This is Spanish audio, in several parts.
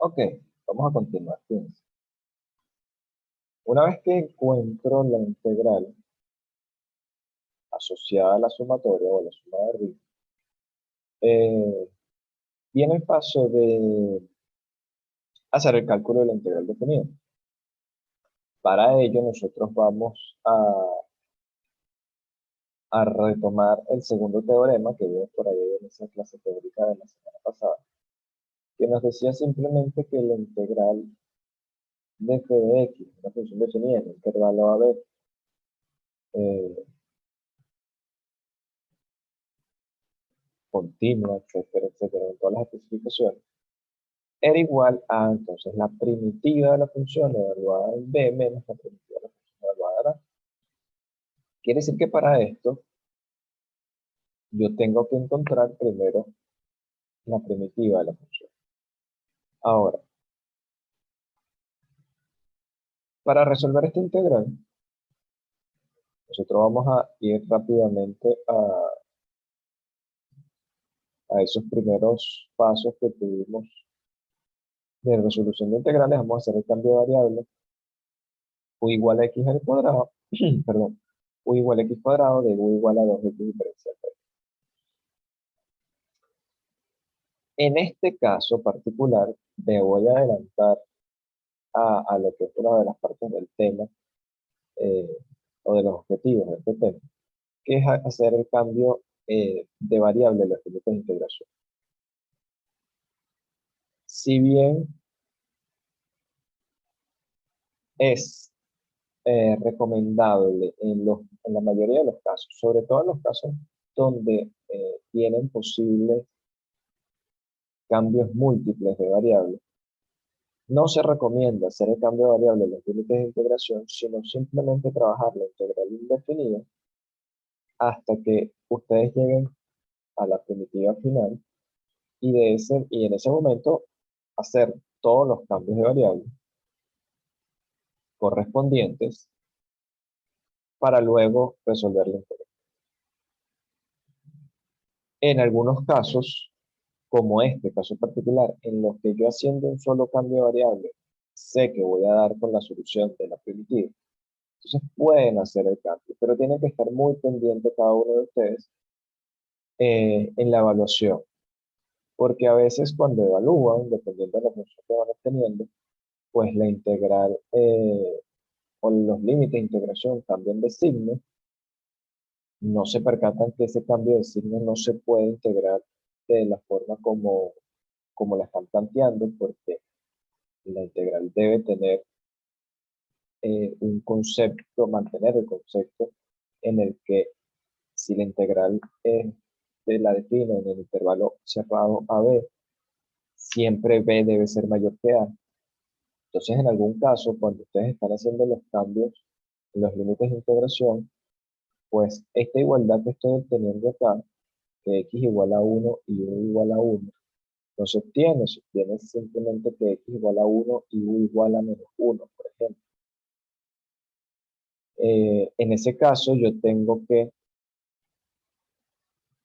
Ok, vamos a continuar. Fíjense. Una vez que encuentro la integral asociada a la sumatoria o a la suma de arriba, eh, viene el paso de hacer el cálculo de la integral definida. Para ello, nosotros vamos a retomar el segundo teorema que vimos por ahí en esa clase teórica de la semana pasada, que nos decía simplemente que la integral de f de x, una función definida en el intervalo a b, eh, continua, etcétera, etcétera, en todas las especificaciones, era igual a, entonces, la primitiva de la función evaluada en b menos la primitiva de la función evaluada en a. Quiere decir que para esto yo tengo que encontrar primero la primitiva de la función. Ahora, para resolver esta integral, nosotros vamos a ir rápidamente a esos primeros pasos que tuvimos de resolución de integrales. Vamos a hacer el cambio de variable u igual a x al cuadrado, perdón, u igual a x cuadrado de u igual a 2x diferencial b. En este caso particular, me voy a adelantar a lo que es una de las partes del tema, eh, o de los objetivos de este tema, que es hacer el cambio de variable en los límites de integración. Si bien es recomendable en la mayoría de los casos, sobre todo en los casos donde tienen posibles cambios múltiples de variables, no se recomienda hacer el cambio de variable en los límites de integración, sino simplemente trabajar la integral indefinida hasta que ustedes lleguen a la primitiva final y en ese momento hacer todos los cambios de variable correspondientes para luego resolver la integral. En algunos casos, como este caso particular, en los que yo haciendo un solo cambio de variable, sé que voy a dar con la solución de la primitiva, entonces pueden hacer el cambio, pero tienen que estar muy pendientes cada uno de ustedes en la evaluación, porque a veces cuando evalúan, dependiendo de la función que van obteniendo, pues la integral o los límites de integración cambian de signo, no se percatan que ese cambio de signo no se puede integrar de la forma como la están planteando, porque la integral debe tener un concepto, mantener el concepto en el que si la integral de la define en el intervalo cerrado a b, siempre b debe ser mayor que a. Entonces, en algún caso, cuando ustedes están haciendo los cambios en los límites de integración, pues esta igualdad que estoy obteniendo acá, que x igual a 1 y u igual a 1, no se obtiene simplemente que x igual a 1 y u igual a menos 1, por ejemplo. En ese caso, yo tengo que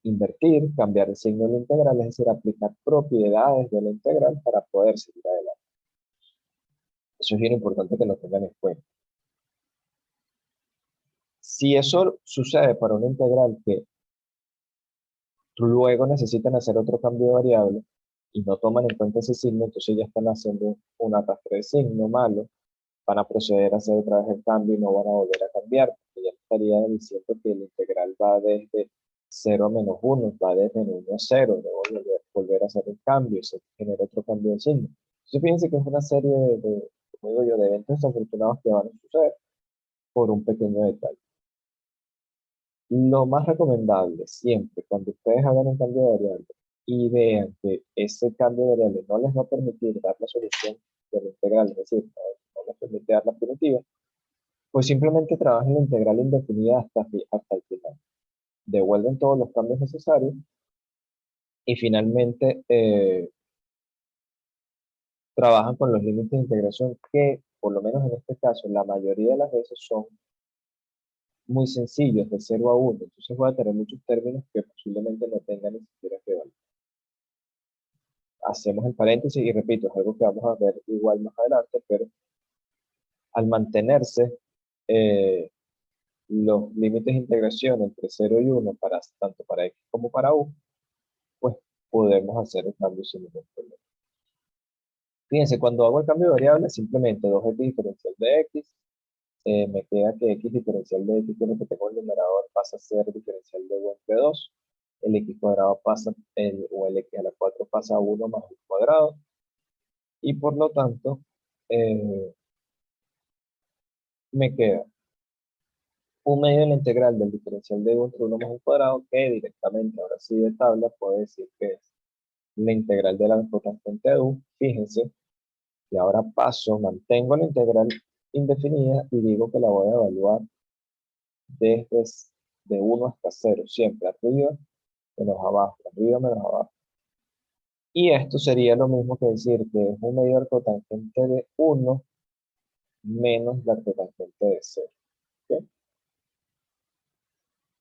invertir, cambiar el signo de la integral, es decir, aplicar propiedades de la integral para poder seguir adelante. Eso es bien importante que lo tengan en cuenta. Si eso sucede para una integral que luego necesitan hacer otro cambio de variable y no toman en cuenta ese signo, entonces ya están haciendo un arrastre de signo malo, van a proceder a hacer otra vez el cambio y no van a volver a cambiar, porque ya estaría diciendo que la integral va desde 0 a menos 1, va desde 1 a 0, luego volver a hacer el cambio y se genera otro cambio de signo. Entonces fíjense que es una serie como digo yo, de eventos desafortunados que van a suceder por un pequeño detalle. Lo más recomendable siempre, cuando ustedes hagan un cambio de variable y vean que ese cambio de variable no les va a permitir dar la solución de la integral, es decir, no les permite dar la primitiva, pues simplemente trabajen la integral indefinida hasta el final. Devuelven todos los cambios necesarios y finalmente trabajan con los límites de integración que, por lo menos en este caso, la mayoría de las veces son muy sencillos, de 0 a 1. Entonces voy a tener muchos términos que posiblemente no tengan ni siquiera que valer. hacemos el paréntesis y repito, es algo que vamos a ver igual más adelante, pero al mantenerse eh, los límites de integración entre 0 y 1 para, tanto para x como para u, pues podemos hacer el cambio sin ningún problema. Fíjense, cuando hago el cambio de variable, simplemente 2x diferencial de x, me queda que x diferencial de x, que es lo que tengo en el numerador, pasa a ser diferencial de u entre 2, el x cuadrado pasa, o el x a la 4 pasa a 1 más u cuadrado, y por lo tanto, me queda un medio de la integral del diferencial de u entre 1 más u cuadrado, que directamente, ahora sí de tabla, puedo decir que es la integral de la cotangente de u. Fíjense que ahora paso, mantengo la integral indefinida y digo que la voy a evaluar desde de 1 hasta 0, siempre arriba menos abajo, arriba menos abajo. Y esto sería lo mismo que decir que es un medidor cotangente de 1 menos la cotangente de 0. ¿Okay?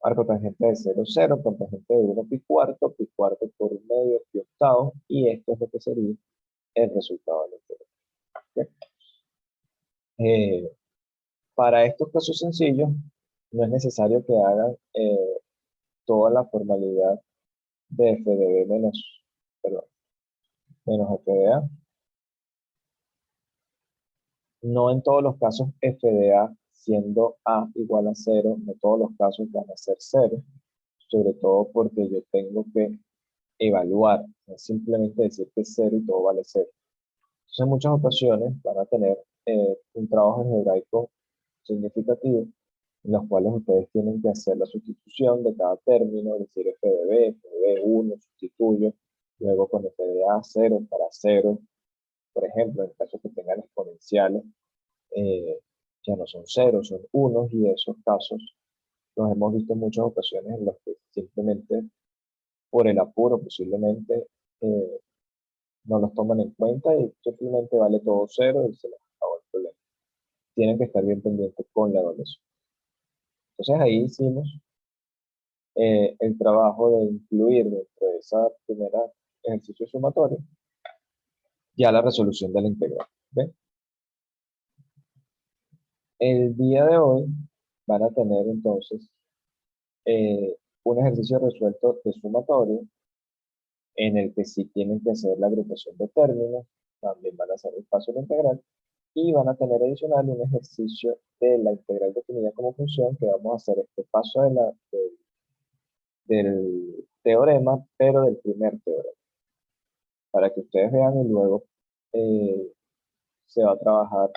Arco tangente de 0, 0, con tangente de 1 pi cuarto por un medio, pi octavo, y esto es lo que sería el resultado de la integral. ¿Okay? Para estos casos sencillos, no es necesario que hagan toda la formalidad de f de b menos, perdón, menos f de a. No en todos los casos f de a, siendo a igual a 0, no todos los casos van a ser 0, sobre todo porque yo tengo que evaluar, no es simplemente decir que es 0 y todo vale 0. Entonces, en muchas ocasiones van a tener un trabajo algebraico significativo, en los cuales ustedes tienen que hacer la sustitución de cada término, decir f de b, f de b1, sustituyo, luego con f de a 0 para 0, por ejemplo, en el caso que tengan exponenciales, eh, ya no son ceros, son unos, y esos casos los hemos visto en muchas ocasiones en los que simplemente por el apuro posiblemente eh, no los toman en cuenta y simplemente vale todo cero y se les acabó el problema. Tienen que estar bien pendientes con la evaluación. Entonces ahí hicimos el trabajo de incluir dentro de esa primera ejercicio sumatorio ya la resolución de la integral. ¿Ven? El día de hoy van a tener entonces un ejercicio resuelto de sumatorio en el que sí tienen que hacer la agrupación de términos, también van a hacer el paso de la integral, y van a tener adicional un ejercicio de la integral definida como función, que vamos a hacer este paso del teorema, pero del primer teorema, para que ustedes vean y luego eh, se va a trabajar,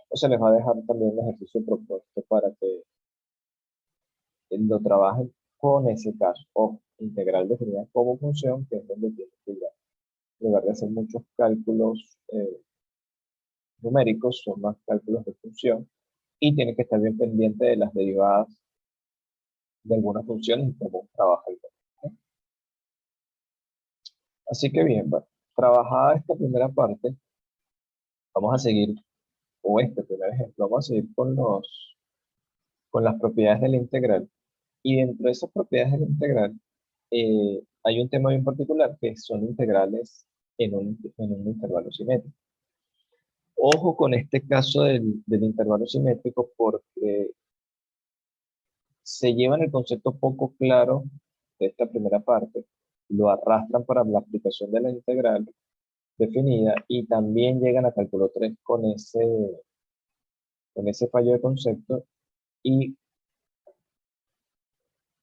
o se les va a dejar también un ejercicio propuesto para que lo trabajen con ese caso, o integral definida como función, que es donde tienen que ir, en lugar de hacer muchos cálculos numéricos, son más cálculos de función, y tienen que estar bien pendiente de las derivadas de algunas funciones y cómo trabaja el método. Así que bien, bueno, trabajada esta primera parte, vamos a seguir, o este primer ejemplo, vamos a seguir con las propiedades de la integral. Y dentro de esas propiedades de la integral, hay un tema bien particular, que son integrales en un intervalo simétrico. Ojo con este caso del intervalo simétrico, porque se llevan el concepto poco claro de esta primera parte, lo arrastran para la aplicación de la integral definida y también llegan a cálculo 3 con ese fallo de concepto, y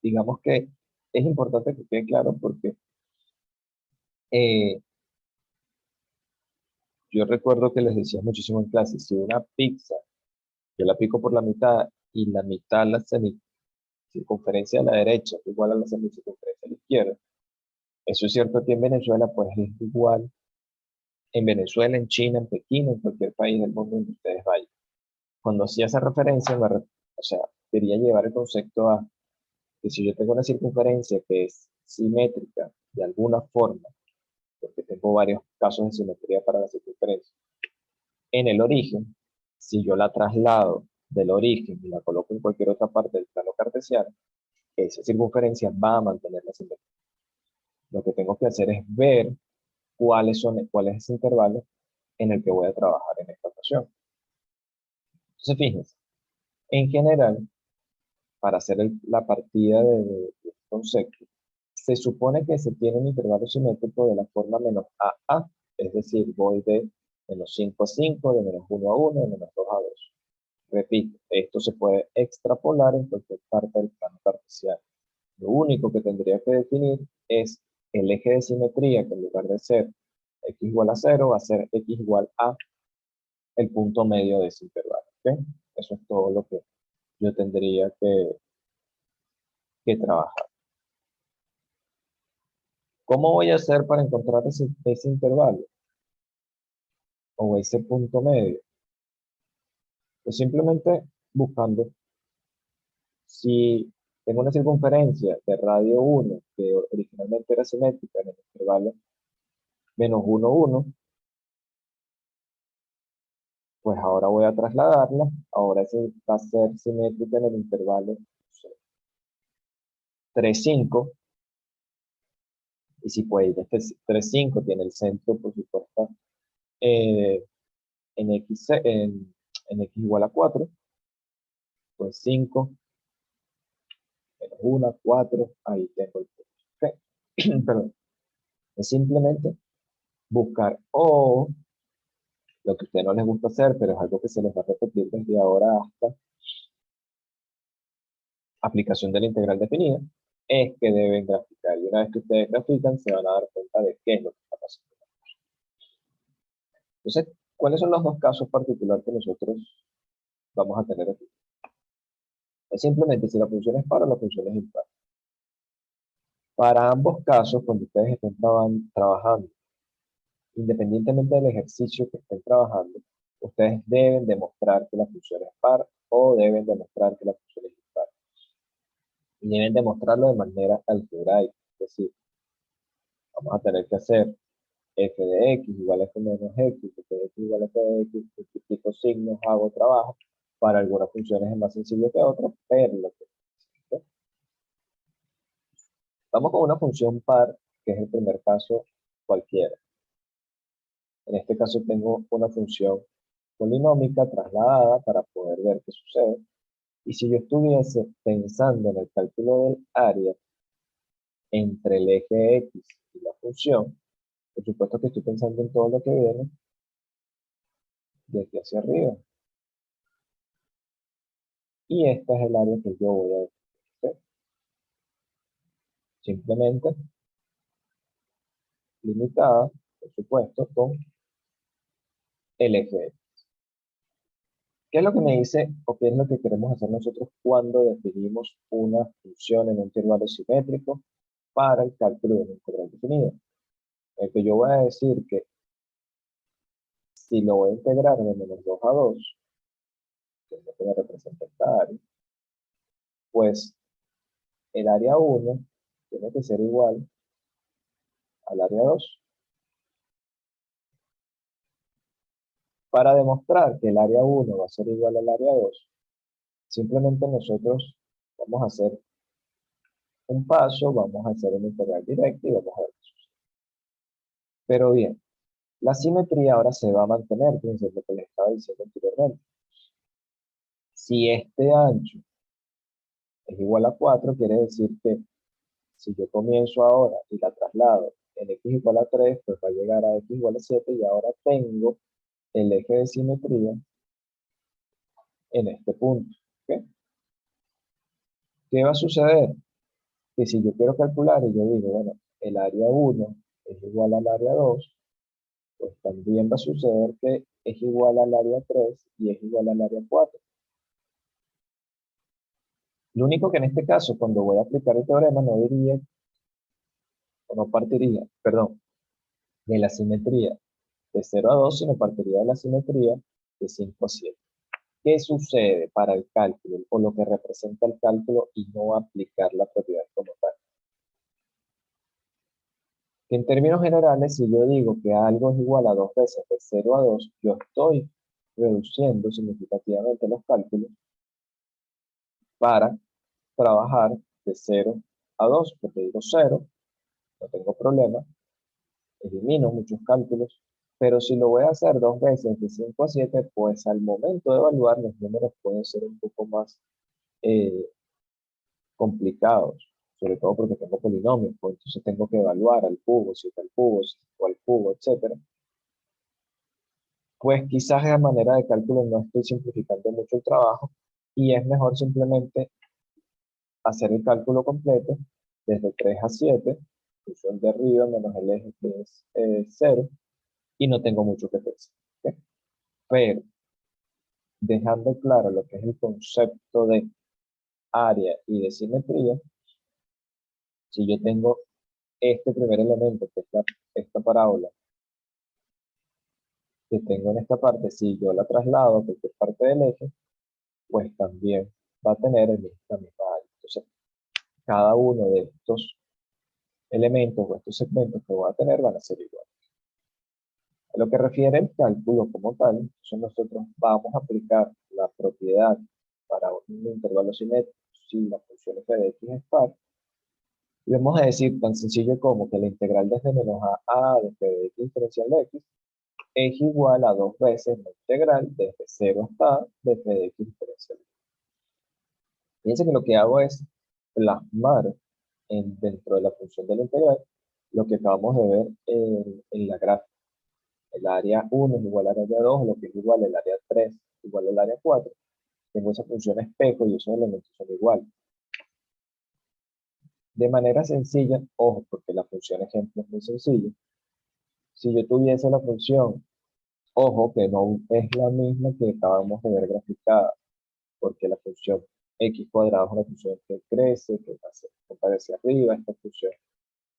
digamos que es importante que quede claro porque eh, yo recuerdo que les decía muchísimo en clase, si una pizza yo la pico por la mitad y la mitad, la semicircunferencia de la derecha es igual a la semicircunferencia de la izquierda, eso es cierto aquí en Venezuela, pues es igual en Venezuela, en China, en Pekín, en cualquier país del mundo donde ustedes vayan. Cuando hacía esa referencia, o sea, quería llevar el concepto a que si yo tengo una circunferencia que es simétrica de alguna forma, porque tengo varios casos de simetría para la circunferencia, en el origen, si yo la traslado del origen y la coloco en cualquier otra parte del plano cartesiano, esa circunferencia va a mantener la simetría. Lo que tengo que hacer es ver cuál es ese intervalo en el que voy a trabajar en esta ocasión. Entonces, fíjense, en general, para hacer la partida de concepto, se supone que se tiene un intervalo simétrico de la forma menos a a, es decir, voy de menos 5 a 5, de menos 1 a 1, de menos 2 a 2. Repito, esto se puede extrapolar en cualquier parte del plano cartesiano. Lo único que tendría que definir es el eje de simetría, que en lugar de ser x igual a 0, va a ser x igual a el punto medio de ese intervalo. ¿Okay? Eso es todo lo que yo tendría que trabajar. ¿Cómo voy a hacer para encontrar ese intervalo? O ese punto medio. Pues simplemente buscando. Si tengo una circunferencia de radio 1, que originalmente era simétrica en el intervalo menos 1, 1, pues ahora voy a trasladarla. Ahora va a ser simétrica en el intervalo 3, 5. Y si pues este 3, 5 tiene el centro, por supuesto, eh, en x igual a 4, pues 5 menos 1, 4, ahí tengo el punto. ¿Okay? Perdón. Es simplemente buscar, o lo que a ustedes no les gusta hacer, pero es algo que se les va a repetir desde ahora hasta aplicación de la integral definida, es que deben graficar. Y una vez que ustedes grafican, se van a dar cuenta de qué es lo que está pasando. Entonces, ¿cuáles son los dos casos particulares que nosotros vamos a tener aquí? Es simplemente si la función es par o la función es impar. Para ambos casos, cuando ustedes estén trabajando, independientemente del ejercicio que estén trabajando, ustedes deben demostrar que la función es par o deben demostrar que la función es impar. Y deben demostrarlo de manera algebraica. Es decir, vamos a tener que hacer f de x igual a f menos x, f de x igual a f de x, multiplico signos, hago trabajo. Para algunas funciones es más sencillo que otras, pero lo que vamos con una función par, que es el primer caso cualquiera. En este caso tengo una función polinómica trasladada para poder ver qué sucede. Y si yo estuviese pensando en el cálculo del área entre el eje x y la función, por supuesto que estoy pensando en todo lo que viene de aquí hacia arriba. Y esta es el área que yo voy a definir. Simplemente limitada, por supuesto, con el eje x. ¿Qué es lo que me dice o qué es lo que queremos hacer nosotros cuando definimos una función en un intervalo simétrico para el cálculo de una integral definida? El que yo voy a decir que si lo voy a integrar de menos 2 a 2, que es lo que me representa esta área, pues el área 1 tiene que ser igual al área 2. Para demostrar que el área 1 va a ser igual al área 2, simplemente nosotros vamos a hacer un paso, vamos a hacer una integral directa y vamos a ver qué sucede. Pero bien, la simetría ahora se va a mantener, fíjense lo que les estaba diciendo anteriormente. Si este ancho es igual a 4, quiere decir que si yo comienzo ahora y la traslado en x igual a 3, pues va a llegar a x igual a 7 y ahora tengo el eje de simetría en este punto. ¿Okay? ¿Qué va a suceder? Que si yo quiero calcular y yo digo, bueno, el área 1 es igual al área 2, pues también va a suceder que es igual al área 3 y es igual al área 4. Lo único que en este caso, cuando voy a aplicar el teorema, no diría, o no partiría, perdón, de la simetría de 0 a 2, sino partiría de la simetría de 5 a 7. ¿Qué sucede para el cálculo, o lo que representa el cálculo y no aplicar la propiedad como tal? Que en términos generales, si yo digo que algo es igual a 2 veces de 0 a 2, yo estoy reduciendo significativamente los cálculos para trabajar de 0 a 2, porque digo 0, no tengo problema, elimino muchos cálculos, pero si lo voy a hacer 2 veces de 5 a 7, pues al momento de evaluar los números pueden ser un poco más eh, complicados, sobre todo porque tengo polinomios, pues entonces tengo que evaluar al cubo, 7 al cubo, 5 al cubo, etcétera. Pues quizás de manera de cálculo no estoy simplificando mucho el trabajo y es mejor simplemente hacer el cálculo completo desde 3 a 7, función de arriba menos el eje que es 0, y no tengo mucho que pensar. ¿Ok? Pero dejando claro lo que es el concepto de área y de simetría, si yo tengo este primer elemento, que es esta parábola, que tengo en esta parte, si yo la traslado a cualquier parte del eje, pues también va a tener la misma área. Entonces, cada uno de estos elementos o estos segmentos que voy a tener van a ser iguales. A lo que refiere el cálculo como tal, entonces nosotros vamos a aplicar la propiedad para un intervalo simétrico si la función f de x es par. Y vamos a decir tan sencillo como que la integral desde menos a de f de x diferencial de x es igual a 2 veces la integral desde 0 hasta a de f de x diferencial de x. Fíjense que lo que hago es plasmar dentro de la función de la integral lo que acabamos de ver en la gráfica. El área 1 es igual al área 2, lo que es igual al área 3 igual al área 4. Tengo esa función espejo y esos elementos son iguales. De manera sencilla, ojo, porque la función ejemplo es muy sencilla. Si yo tuviese la función, ojo, que no es la misma que acabamos de ver graficada, porque la función x cuadrado es una función que crece, que va hacia arriba, esta función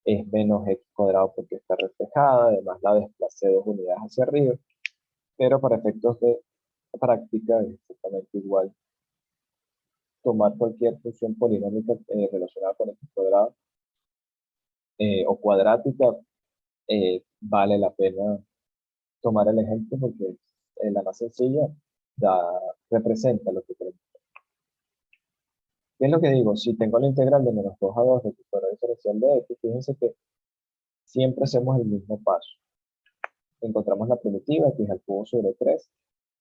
es menos x cuadrado porque está reflejada, además la desplacé 2 unidades hacia arriba, pero para efectos de práctica es exactamente igual tomar cualquier función polinómica relacionada con x cuadrado o cuadrática, vale la pena tomar el ejemplo porque la más sencilla representa lo que queremos. ¿Qué es lo que digo? Si tengo la integral de menos 2 a 2 de x cuadrado diferencial de x, fíjense que siempre hacemos el mismo paso. Encontramos la primitiva, x al cubo sobre 3,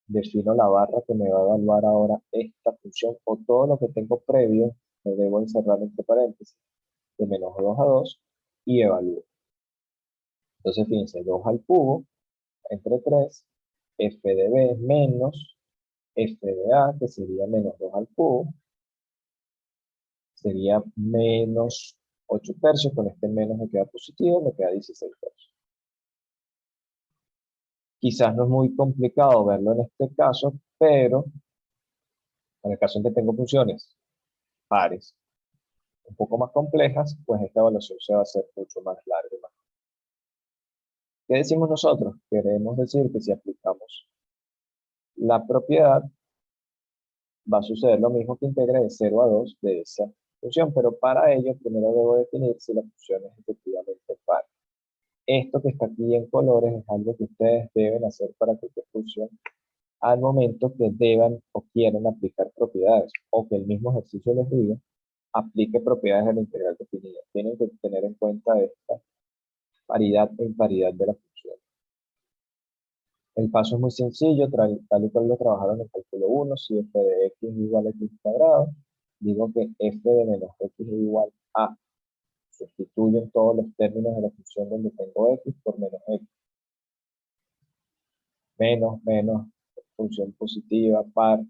defino la barra que me va a evaluar ahora esta función o todo lo que tengo previo, lo debo encerrar entre paréntesis, de menos 2 a 2 y evalúo. Entonces fíjense, 2 al cubo entre 3, f de b menos f de a, que sería menos 2 al cubo, sería menos 8 tercios, con este menos me queda positivo, me queda 16 tercios. Quizás no es muy complicado verlo en este caso, pero en el caso en que tengo funciones pares un poco más complejas, pues esta evaluación se va a hacer mucho más larga. ¿Qué decimos nosotros? Queremos decir que si aplicamos la propiedad, va a suceder lo mismo que integre de 0 a 2 de esa función, pero para ello primero debo definir si la función es efectivamente par. Esto que está aquí en colores es algo que ustedes deben hacer para cualquier función al momento que deban o quieran aplicar propiedades, o que el mismo ejercicio les diga, aplique propiedades de la integral definida. Tienen que tener en cuenta esta paridad e imparidad de la función. El paso es muy sencillo, tal y cual lo trabajaron en el cálculo 1, si f de x es igual a x cuadrado, digo que f de menos x es igual a, sustituyo en todos los términos de la función donde tengo x por menos x. Menos, función positiva, par,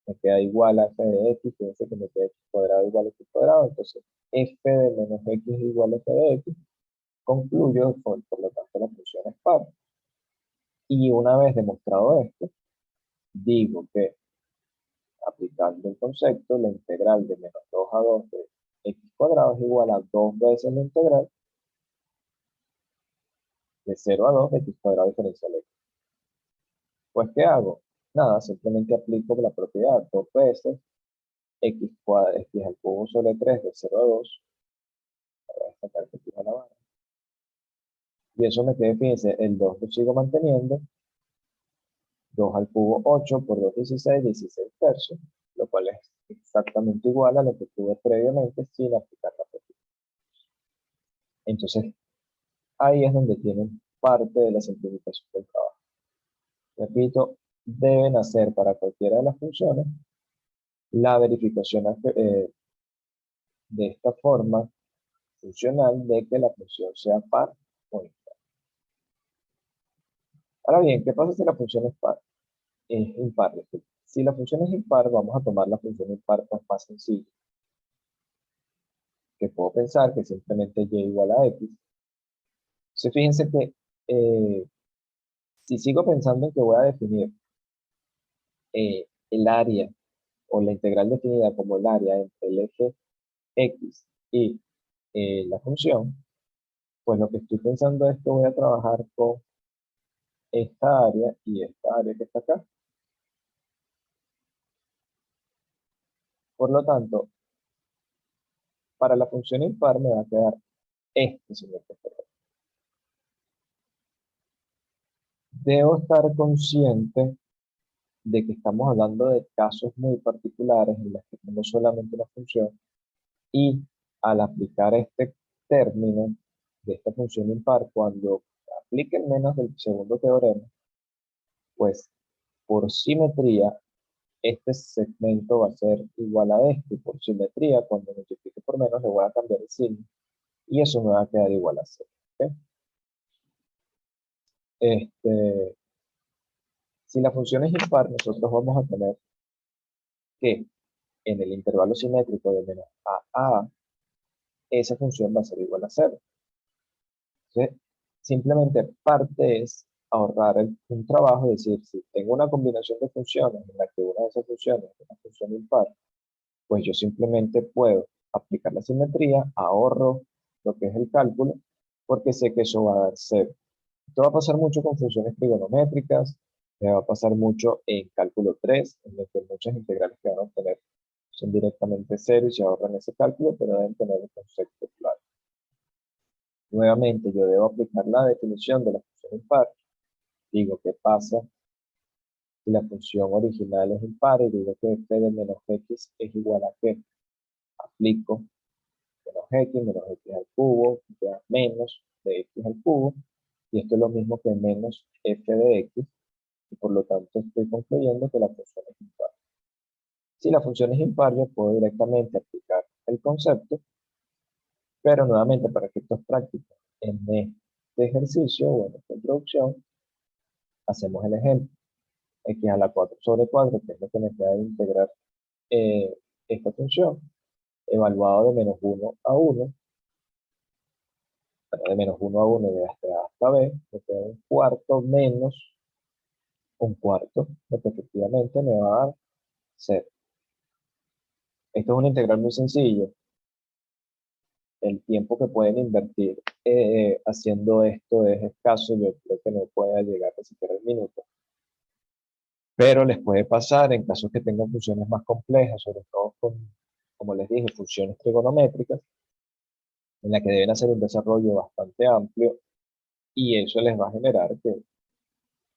me queda igual a f de x, fíjense que me queda x cuadrado igual a x cuadrado, entonces f de menos x es igual a f de x, concluyo, por lo tanto la función es par. Y una vez demostrado esto, digo que aplicando el concepto, la integral de menos 2 a 2 de x cuadrado es igual a 2 veces la integral de 0 a 2 de x cuadrado diferencial x. Pues, ¿qué hago? Nada, simplemente aplico la propiedad 2 veces x al cubo sobre 3 de 0 a 2. Voy a destacar que aquí la barra. Y eso me queda, fíjense, el 2 lo sigo manteniendo. 2 al cubo 8 por 2, 16, 16 tercios, lo cual es exactamente igual a lo que tuve previamente sin aplicar la propiedad. Entonces, ahí es donde tienen parte de la simplificación del trabajo. Repito, deben hacer para cualquiera de las funciones la verificación de esta forma funcional de que la función sea par o impar. Ahora bien, ¿qué pasa si la función es par? Es impar. Si la función es impar, vamos a tomar la función impar más sencilla, que puedo pensar que simplemente y igual a x. Entonces fíjense que si sigo pensando en que voy a definir el área o la integral definida como el área entre el eje x y la función, pues lo que estoy pensando es que voy a trabajar con esta área y esta área que está acá. Por lo tanto, para la función impar me va a quedar este señor que está acá. Debo estar consciente de que estamos hablando de casos muy particulares en los que tengo solamente una función y al aplicar este término de esta función impar, cuando aplique el menos del segundo teorema, pues por simetría este segmento va a ser igual a este. Por simetría, cuando multiplique por menos, le voy a cambiar el signo y eso me va a quedar igual a 0. ¿Okay? Si la función es impar, nosotros vamos a tener que en el intervalo simétrico de menos a, esa función va a ser igual a 0. Entonces, simplemente parte es ahorrar un trabajo, es decir, si tengo una combinación de funciones en la que una de esas funciones es una función impar, pues yo simplemente puedo aplicar la simetría, ahorro lo que es el cálculo, porque sé que eso va a dar 0. Esto va a pasar mucho con funciones trigonométricas, me va a pasar mucho en cálculo 3, en el que muchas integrales que van a obtener son directamente 0 y se ahorran ese cálculo, pero deben tener el concepto claro. Nuevamente, yo debo aplicar la definición de la función impar. Digo, ¿qué pasa si la función original es impar? Y digo que f de menos x es igual a qué. Aplico menos x al cubo, ya menos de x al cubo, y esto es lo mismo que menos f de x, y por lo tanto estoy concluyendo que la función es impar. Si la función es impar, yo puedo directamente aplicar el concepto, pero nuevamente para efectos prácticos, en este ejercicio o en esta introducción, hacemos el ejemplo. X a la 4 sobre 4, que es lo que me queda de integrar eh, esta función, evaluado de menos 1 a 1, de menos 1 a 1 de hasta b, me queda un cuarto menos un cuarto, lo que efectivamente me va a dar 0. Esto es una integral muy sencillo. El tiempo que pueden invertir haciendo esto es escaso, yo creo que no pueda llegar a siquiera el minuto. Pero les puede pasar en casos que tengan funciones más complejas, sobre todo con, como les dije, funciones trigonométricas, en la que deben hacer un desarrollo bastante amplio y eso les va a generar que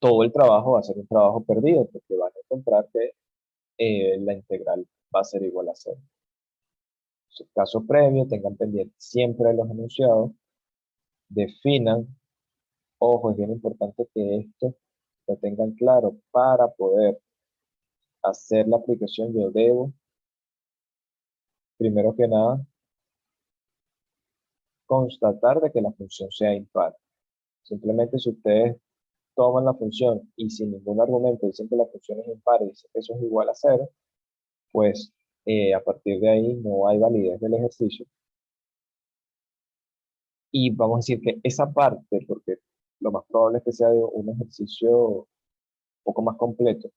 todo el trabajo va a ser un trabajo perdido porque van a encontrar que la integral va a ser igual a 0. En su caso previo, tengan pendiente siempre los enunciados, definan, ojo, es bien importante que esto lo tengan claro para poder hacer la aplicación. Yo debo, primero que nada, constatar de que la función sea impar. Simplemente si ustedes toman la función y sin ningún argumento dicen que la función es impar y dicen que eso es igual a 0, pues a partir de ahí no hay validez del ejercicio. Y vamos a decir que esa parte, porque lo más probable es que sea un ejercicio un poco más completo,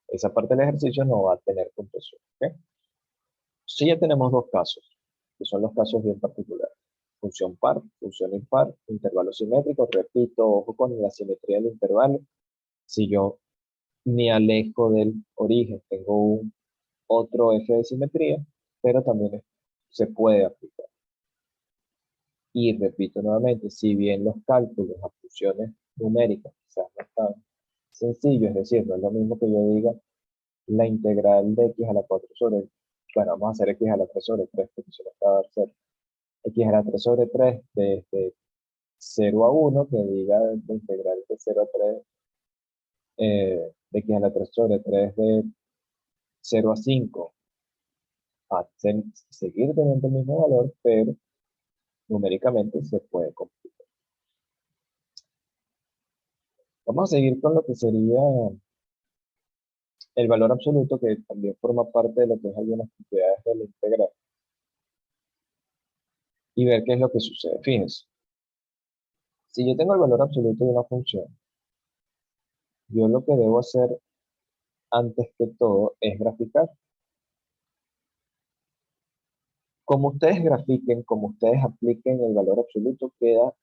esa parte del ejercicio no va a tener puntuación. ¿Okay? Sí, ya tenemos dos casos, que son los casos bien particulares. Función par, función impar, intervalo simétrico. Repito, ojo con la simetría del intervalo. Si yo me alejo del origen, tengo un otro eje de simetría, pero también se puede aplicar. Y repito nuevamente, si bien los cálculos a funciones numéricas quizás no están sencillos, es decir, no es lo mismo que yo diga la integral de x a la 4 sobre, bueno, vamos a hacer x a la 3 sobre 3, porque se nos va a dar 0. X a la 3 sobre 3 de 0 a 1, que diga de integral de 0 a 3, de x a la 3 sobre 3 de 0 a 5, a seguir teniendo el mismo valor, pero numéricamente se puede computar. Vamos a seguir con lo que sería el valor absoluto, que también forma parte de lo que es algunas propiedades de la integral, y ver qué es lo que sucede. Fíjense, si yo tengo el valor absoluto de una función, yo lo que debo hacer antes que todo es graficar. Como ustedes grafiquen, como ustedes apliquen el valor absoluto, queda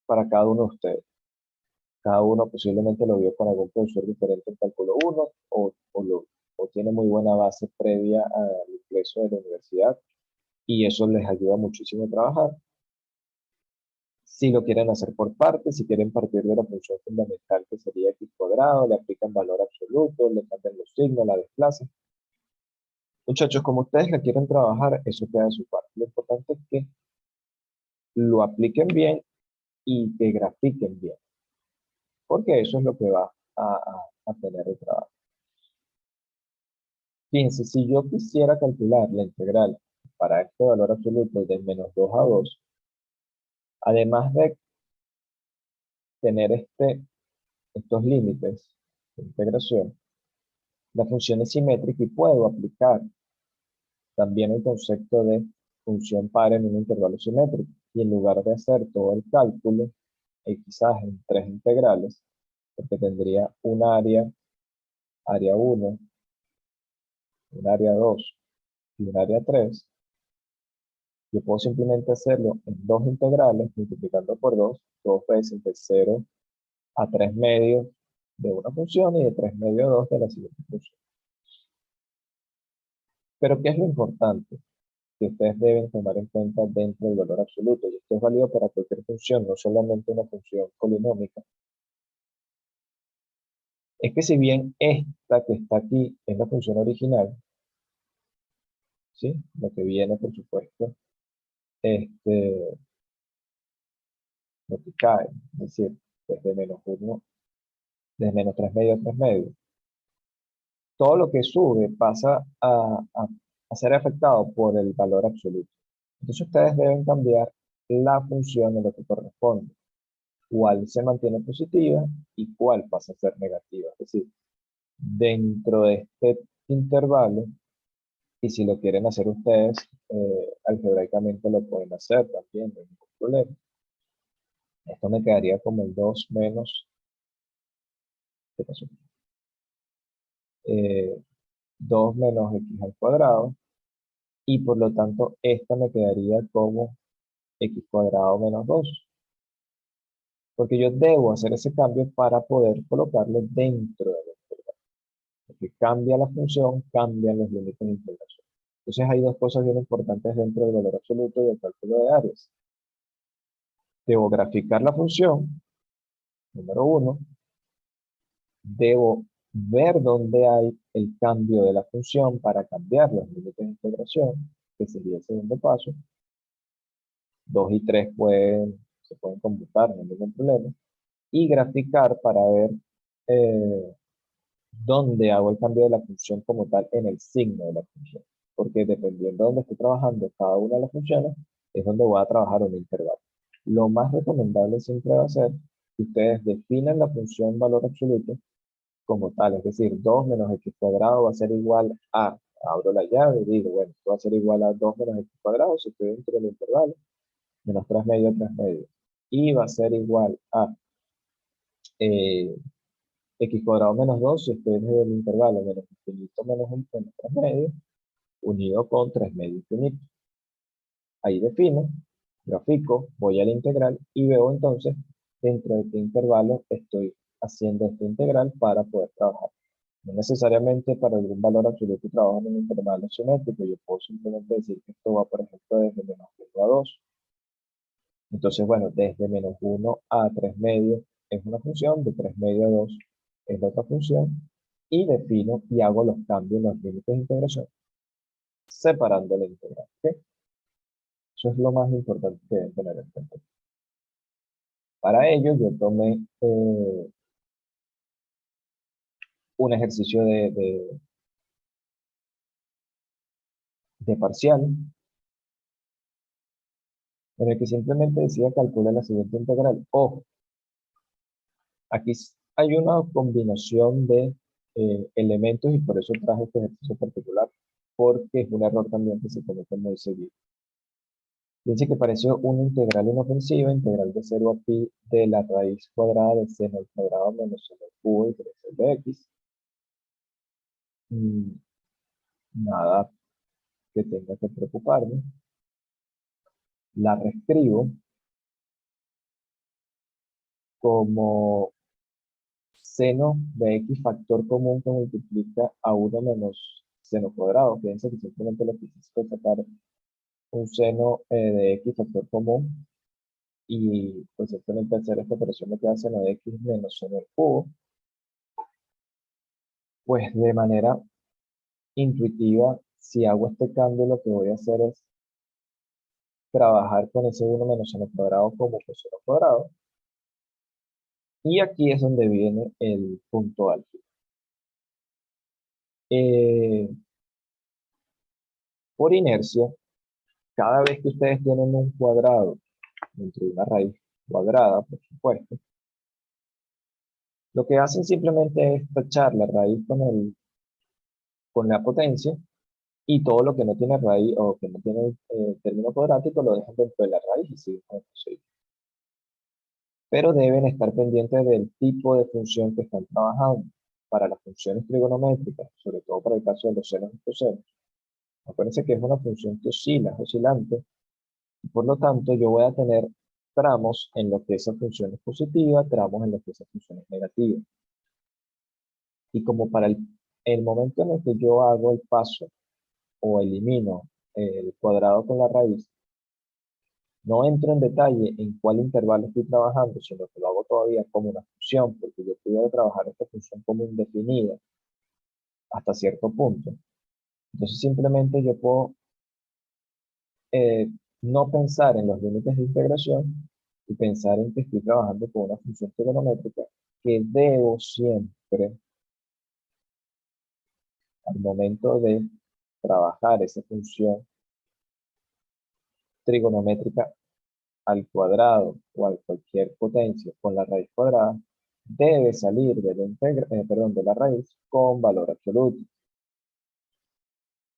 para cada uno de ustedes. Cada uno posiblemente lo vio con algún profesor diferente en cálculo 1 o tiene muy buena base previa al ingreso de la universidad y eso les ayuda muchísimo a trabajar. Si lo quieren hacer por partes, si quieren partir de la función fundamental que sería x cuadrado, le aplican valor absoluto, le cambian los signos, la desplazan. Muchachos, como ustedes la quieren trabajar, eso queda de su parte. Lo importante es que lo apliquen bien y que grafiquen bien, porque eso es lo que va a tener el trabajo. Fíjense, si yo quisiera calcular la integral para este valor absoluto de menos 2 a 2, además de tener estos límites de integración, la función es simétrica y puedo aplicar también el concepto de función par en un intervalo simétrico. Y en lugar de hacer todo el cálculo, quizás en 3 integrales, porque tendría un área 1, un área 2 y un área 3, yo puedo simplemente hacerlo en 2 integrales, multiplicando por 2 veces de 0 a 3 medios de una función y de 3 medios a 2 de la siguiente función. Pero ¿qué es lo importante que ustedes deben tomar en cuenta dentro del valor absoluto? Y esto es válido para cualquier función, no solamente una función polinómica. Es que si bien esta que está aquí es la función original, ¿sí? Lo que viene, por supuesto, lo que cae, es decir, desde menos 1, desde menos 3 medios a 3 medios. Todo lo que sube pasa a ser afectado por el valor absoluto. Entonces ustedes deben cambiar la función en lo que corresponde. Cuál se mantiene positiva y cuál pasa a ser negativa. Es decir, dentro de este intervalo, y si lo quieren hacer ustedes, algebraicamente lo pueden hacer también, no hay ningún problema. Esto me quedaría como el 2 menos, ¿qué pasó? 2 menos x al cuadrado, y por lo tanto esta me quedaría como x cuadrado menos 2. Porque yo debo hacer ese cambio para poder colocarlo dentro de la integral. Porque cambia la función, cambian los límites de integración. Entonces hay dos cosas bien importantes dentro del valor absoluto y el cálculo de áreas. Debo graficar la función, número 1. Debo ver dónde hay el cambio de la función para cambiar los límites de integración, que sería el segundo paso. 2 y 3 se pueden computar, no hay ningún problema. Y graficar para ver dónde hago el cambio de la función como tal en el signo de la función. Porque dependiendo de dónde estoy trabajando cada una de las funciones, es donde voy a trabajar un intervalo. Lo más recomendable siempre va a ser que ustedes definan la función valor absoluto como tal, es decir, 2 menos x cuadrado va a ser igual a, abro la llave y digo, bueno, esto va a ser igual a 2 menos x cuadrado si estoy dentro del intervalo, menos 3 medios, 3 medios. Y va a ser igual a x cuadrado menos 2 si estoy desde el intervalo menos infinito menos 1 menos 3 medios, unido con 3 medios infinitos. Ahí defino, grafico, voy a la integral y veo entonces dentro de qué intervalo estoy haciendo esta integral para poder trabajar. No necesariamente para algún valor absoluto trabajo en un intervalo simétrico, yo puedo simplemente decir que esto va, por ejemplo, desde menos 1 a 2. Entonces, bueno, desde menos 1 a 3 medios es una función, de 3 medios a 2 es la otra función, y defino y hago los cambios en los límites de integración, separando la integral. ¿Ok? Eso es lo más importante que deben tener en cuenta. Para ello yo tomé un ejercicio de parcial en el que simplemente decía calcular la siguiente integral. Ojo, aquí hay una combinación de elementos y por eso traje este ejercicio particular, porque es un error también que se comete muy seguido. Dice que pareció una integral inofensiva, integral de 0 a pi de la raíz cuadrada de seno al cuadrado menos seno al cubo diferencial de x. Mm, Nada que tenga que preocuparme. La reescribo como seno de x factor común que multiplica a 1 menos seno cuadrado. Fíjense que simplemente lo que hice fue sacar un seno de x factor común y pues simplemente hacer esta operación me queda seno de x menos seno al cubo. Pues de manera intuitiva, si hago este cambio, lo que voy a hacer es trabajar con ese 1 menos seno cuadrado como coseno cuadrado. Y aquí es donde viene el punto álgido. Eh, por inercia, cada vez que ustedes tienen un cuadrado dentro de una raíz cuadrada, por supuesto, lo que hacen simplemente es tachar la raíz con la potencia y todo lo que no tiene raíz o que no tiene término cuadrático lo dejan dentro de la raíz y siguen con el procedimiento. Pero deben estar pendientes del tipo de función que están trabajando. Para las funciones trigonométricas, sobre todo para el caso de los senos y cosenos, acuérdense que es una función que oscila, es oscilante, y por lo tanto yo voy a tener tramos en los que esa función es positiva, tramos en los que esa función es negativa. Y como para el momento en el que yo hago el paso o elimino el cuadrado con la raíz, no entro en detalle en cuál intervalo estoy trabajando, sino que lo hago todavía como una función, porque yo pudiera trabajar esta función como indefinida hasta cierto punto. Entonces simplemente yo puedo eh, no pensar en los límites de integración y pensar en que estoy trabajando con una función trigonométrica que debo siempre, al momento de trabajar esa función trigonométrica al cuadrado o a cualquier potencia con la raíz cuadrada, debe salir de de la raíz con valor absoluto.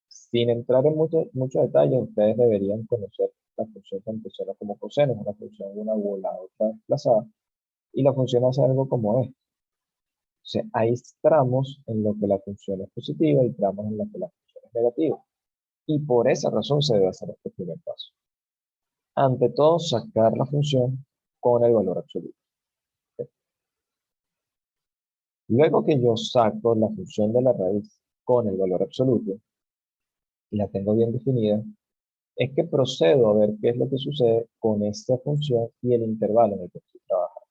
Sin entrar en mucho detalle, ustedes deberían conocer la función tanto seno como coseno, es una función una u la otra desplazada, y la función hace algo como esto. O sea, hay tramos en los que la función es positiva y tramos en los que la función es negativa. Y por esa razón se debe hacer este primer paso. Ante todo, sacar la función con el valor absoluto. Luego que yo saco la función de la raíz con el valor absoluto y la tengo bien definida, es que procedo a ver qué es lo que sucede con esta función y el intervalo en el que estoy trabajando.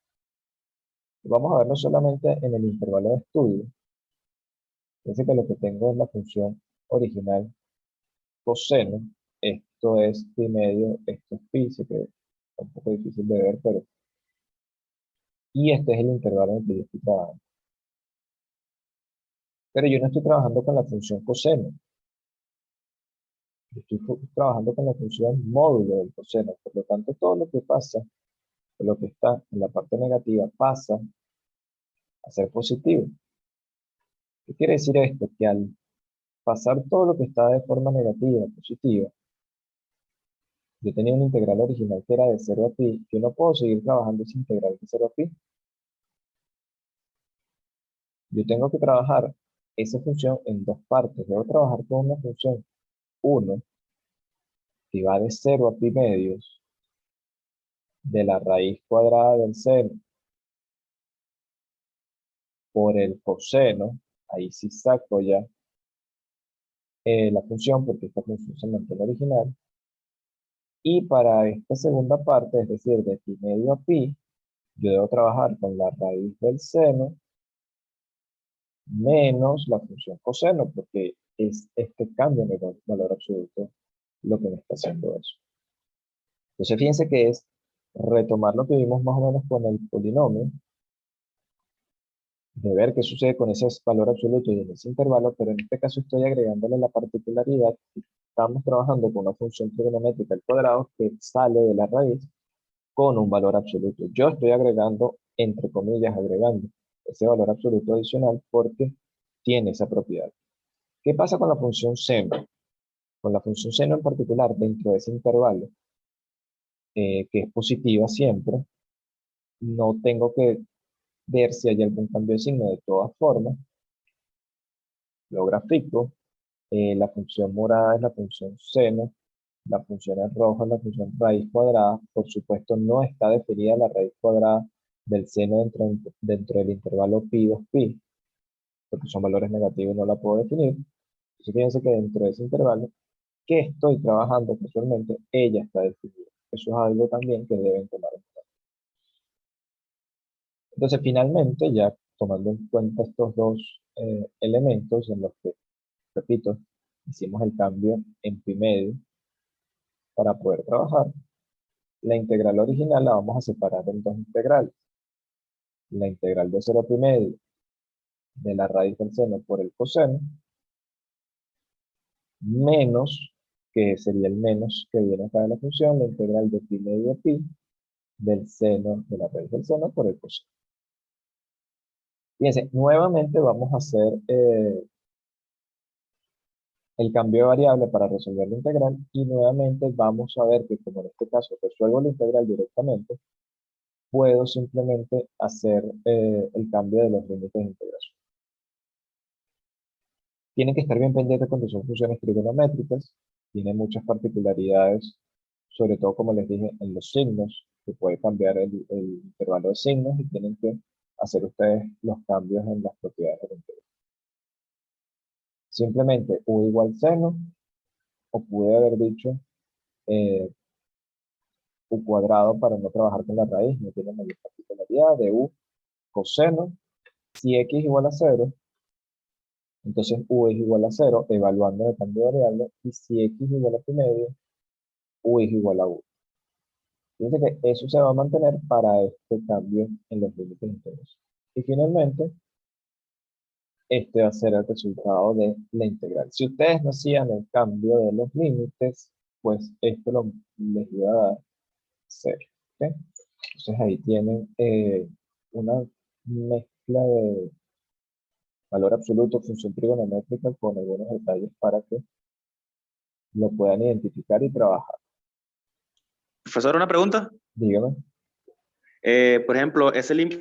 Vamos a verlo solamente en el intervalo de estudio. Fíjense que lo que tengo es la función original coseno. Esto es pi medio, esto es pi, sé que es un poco difícil de ver, pero... Y este es el intervalo en el que yo estoy trabajando. Pero yo no estoy trabajando con la función coseno. Yo estoy trabajando con la función módulo del coseno. Por lo tanto, todo lo que pasa, lo que está en la parte negativa, pasa a ser positivo. ¿Qué quiere decir esto? Que al pasar todo lo que está de forma negativa a positiva, yo tenía una integral original que era de 0 a pi, yo no puedo seguir trabajando esa integral de 0 a pi. Yo tengo que trabajar esa función en dos partes. Debo trabajar con una función 1 que va de 0 a pi medios de la raíz cuadrada del seno por el coseno. Ahí sí saco ya la función porque esta función se mantiene original. Y para esta segunda parte, es decir, de pi medio a pi, yo debo trabajar con la raíz del seno menos la función coseno, porque es este cambio en el valor absoluto lo que me está haciendo eso. Entonces fíjense que es retomar lo que vimos más o menos con el polinomio, de ver qué sucede con ese valor absoluto y en ese intervalo, pero en este caso estoy agregándole la particularidad. Estamos trabajando con una función trigonométrica al cuadrado que sale de la raíz con un valor absoluto. Yo estoy agregando, entre comillas, agregando ese valor absoluto adicional porque tiene esa propiedad. ¿Qué pasa con la función seno? Con la función seno en particular, dentro de ese intervalo, que es positiva siempre, no tengo que ver si hay algún cambio de signo. De todas formas, lo grafico. La función morada es la función seno, la función en rojo es la función raíz cuadrada. Por supuesto, no está definida la raíz cuadrada del seno dentro del intervalo pi 2 pi, porque son valores negativos y no la puedo definir. Entonces, fíjense que dentro de ese intervalo que estoy trabajando casualmente, ella está definida. Eso es algo también que deben tomar en cuenta. Entonces, finalmente, ya tomando en cuenta estos dos elementos en los que, repito, hicimos el cambio en pi medio para poder trabajar, la integral original la vamos a separar en dos integrales. La integral de 0 a pi medio de la raíz del seno por el coseno, menos, que sería el menos que viene acá de la función, la integral de pi medio a pi del seno de la raíz del seno por el coseno. Fíjense, nuevamente vamos a hacer el cambio de variable para resolver la integral y nuevamente vamos a ver que como en este caso resuelvo la integral directamente, puedo simplemente hacer el cambio de los límites de integración. Tienen que estar bien pendientes cuando son funciones trigonométricas, tiene muchas particularidades, sobre todo como les dije, en los signos, que puede cambiar el intervalo de signos y tienen que hacer ustedes los cambios en las propiedades del integral. Simplemente u igual seno, o pude haber dicho u cuadrado para no trabajar con la raíz, no tiene mayor particularidad, de u coseno, si x igual a 0, entonces u es igual a 0, evaluando el cambio de variable, y si x igual a pi medio, u es igual a 1. Fíjense que eso se va a mantener para este cambio en los límites enteros. Y finalmente, este va a ser el resultado de la integral. Si ustedes no hacían el cambio de los límites, pues esto les iba a dar 0. ¿Ok? Entonces ahí tienen una mezcla de valor absoluto, función trigonométrica con algunos detalles para que lo puedan identificar y trabajar. Profesor, una pregunta. Dígame. Por ejemplo, ese límite